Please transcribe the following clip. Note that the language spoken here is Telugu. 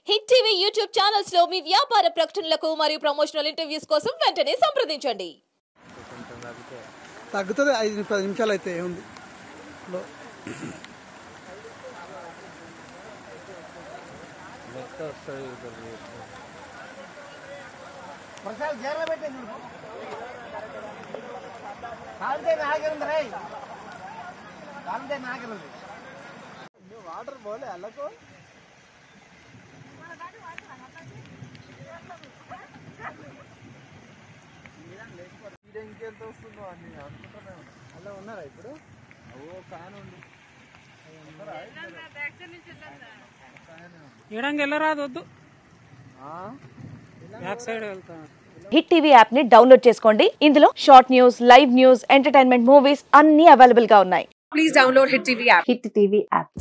హిట్ టీవీ యూట్యూబ్ ఛానల్స్ లో మీ వ్యాపార ప్రకటనలకు మరియు ప్రమోషనల్ ఇంటర్వ్యూస్ కోసం వెంటనే సంప్రదించండి. తగ్గుతుంది 5-10 నిమిషాలు అయితే ఉంది. వాటర్ పోలే అల్లకు ఇంకెంత వస్తుందో అని అనుకుంటున్నాను. అలా ఉన్నారా ఇప్పుడు? ఓ ఫ్యాన్ ఉంది. వెళ్ళరాదు వద్దు, బ్యాక్ సైడ్ వెళ్తా. హిట్ టీవీ యాప్ ని డౌన్లోడ్ చేసుకోండి. ఇందులో short news, live news, entertainment movies అన్ని అవైలబుల్ గా ఉన్నాయి. Please download Hit TV app. Hit TV app.